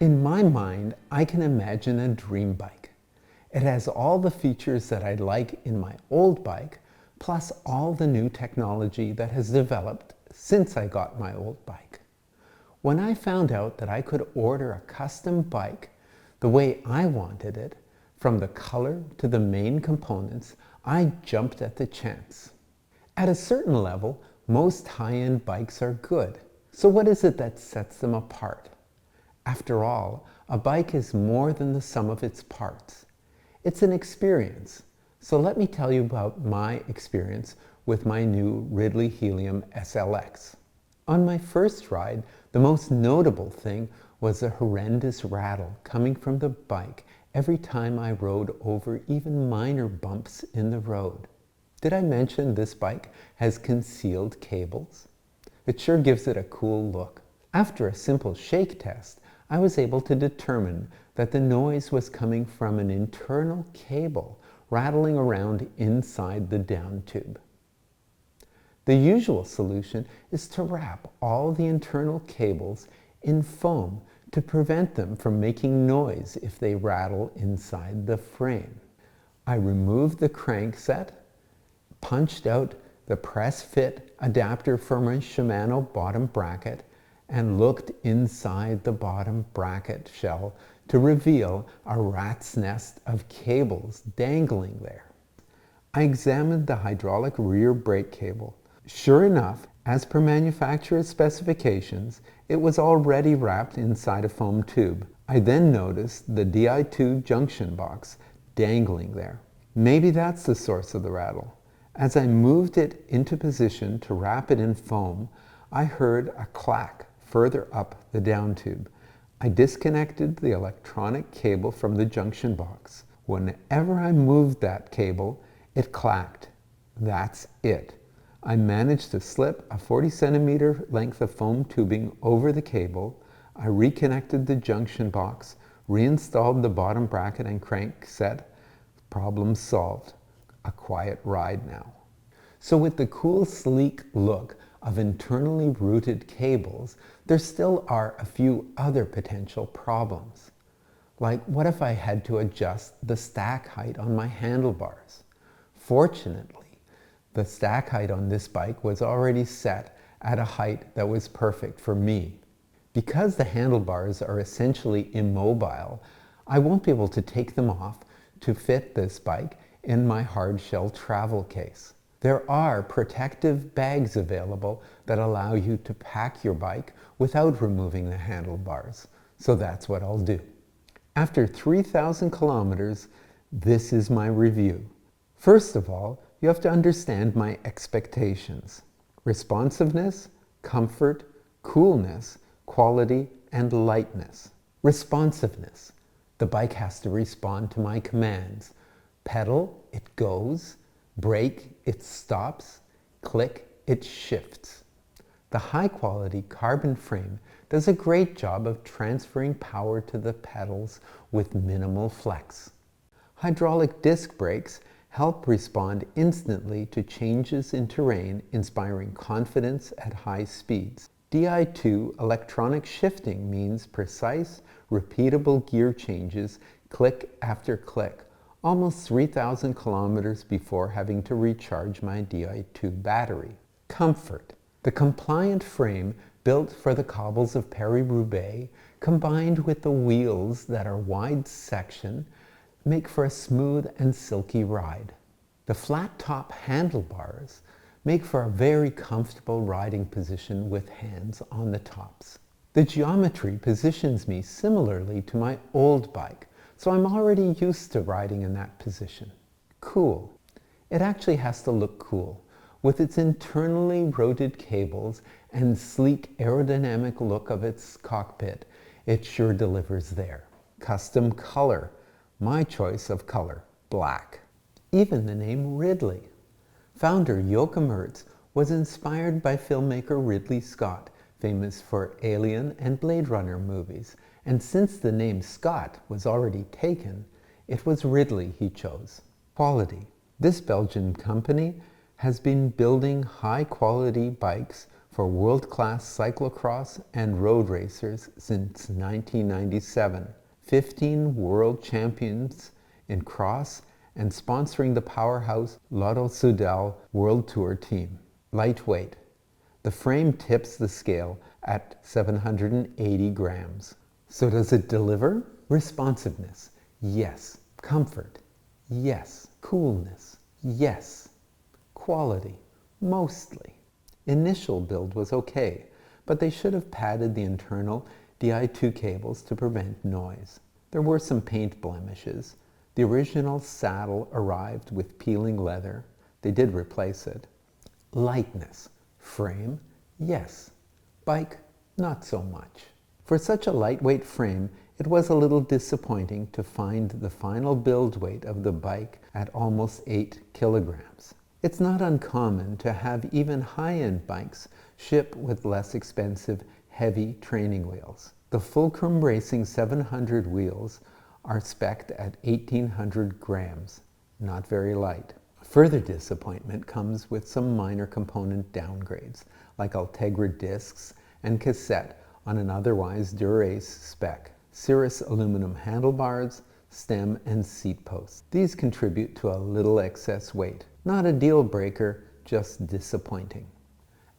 In my mind, I can imagine a dream bike. It has all the features that I'd like in my old bike, plus all the new technology that has developed since I got my old bike. When I found out that I could order a custom bike the way I wanted it, from the color to the main components, I jumped at the chance. At a certain level, most high-end bikes are good. So what is it that sets them apart? After all, a bike is more than the sum of its parts. It's an experience. So let me tell you about my experience with my new Ridley Helium SLX. On my first ride, the most notable thing was a horrendous rattle coming from the bike every time I rode over even minor bumps in the road. Did I mention this bike has concealed cables? It sure gives it a cool look. After a simple shake test, I was able to determine that the noise was coming from an internal cable rattling around inside the down tube. The usual solution is to wrap all the internal cables in foam to prevent them from making noise if they rattle inside the frame. I removed the crankset, punched out the press-fit adapter for my Shimano bottom bracket, and looked inside the bottom bracket shell to reveal a rat's nest of cables dangling there. I examined the hydraulic rear brake cable. Sure enough, as per manufacturer's specifications, it was already wrapped inside a foam tube. I then noticed the Di2 junction box dangling there. Maybe that's the source of the rattle. As I moved it into position to wrap it in foam, I heard a clack further up the down tube. I disconnected the electronic cable from the junction box. Whenever I moved that cable, it clacked. That's it. I managed to slip a 40-centimeter length of foam tubing over the cable. I reconnected the junction box, reinstalled the bottom bracket and crankset. Problem solved. A quiet ride now. So with the cool, sleek look of internally routed cables, there still are a few other potential problems. Like, what if I had to adjust the stack height on my handlebars? Fortunately, the stack height on this bike was already set at a height that was perfect for me. Because the handlebars are essentially immobile, I won't be able to take them off to fit this bike in my hard shell travel case. There are protective bags available that allow you to pack your bike without removing the handlebars. So that's what I'll do. After 3,000 kilometers, this is my review. First of all, you have to understand my expectations. Responsiveness, comfort, coolness, quality, and lightness. Responsiveness. The bike has to respond to my commands. Pedal, it goes. Brake, it stops. Click, it shifts. The high-quality carbon frame does a great job of transferring power to the pedals with minimal flex. Hydraulic disc brakes help respond instantly to changes in terrain, inspiring confidence at high speeds. Di2 electronic shifting means precise, repeatable gear changes, click after click, almost 3,000 kilometers before having to recharge my Di2 battery. Comfort. The compliant frame built for the cobbles of Paris-Roubaix, combined with the wheels that are wide section, make for a smooth and silky ride. The flat top handlebars make for a very comfortable riding position with hands on the tops. The geometry positions me similarly to my old bike, so I'm already used to riding in that position. Cool. It actually has to look cool. With its internally rotated cables and sleek aerodynamic look of its cockpit, it sure delivers there. Custom color. My choice of color, black. Even the name Ridley. Founder Joachim Merz was inspired by filmmaker Ridley Scott, famous for Alien and Blade Runner movies, and since the name Scott was already taken, it was Ridley he chose. Quality. This Belgian company has been building high-quality bikes for world-class cyclocross and road racers since 1997. 15 world champions in cross and sponsoring the powerhouse Lotto Soudal World Tour team. Lightweight. The frame tips the scale at 780 grams. So does it deliver? Responsiveness. Yes. Comfort. Yes. Coolness. Yes. Quality. Mostly. Initial build was okay, but they should have padded the internal Di2 cables to prevent noise. There were some paint blemishes. The original saddle arrived with peeling leather. They did replace it. Lightness. Frame, yes. Bike, not so much. For such a lightweight frame, it was a little disappointing to find the final build weight of the bike at almost 8 kilograms. It's not uncommon to have even high-end bikes ship with less expensive, heavy training wheels. The Fulcrum Racing 700 wheels are spec'd at 1,800 grams, not very light. Further disappointment comes with some minor component downgrades, like Ultegra discs and cassette on an otherwise Dura-Ace spec, Cirrus aluminum handlebars, stem and seat posts. These contribute to a little excess weight. Not a deal breaker, just disappointing.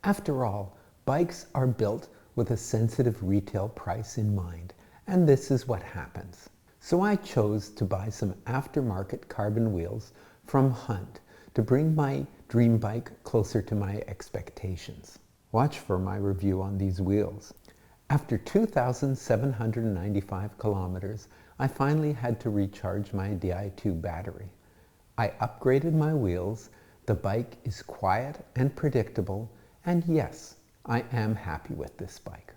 After all, bikes are built with a sensitive retail price in mind, and this is what happens. So I chose to buy some aftermarket carbon wheels from Hunt to bring my dream bike closer to my expectations. Watch for my review on these wheels. After 2,795 kilometers, I finally had to recharge my Di2 battery. I upgraded my wheels, the bike is quiet and predictable, and yes, I am happy with this bike.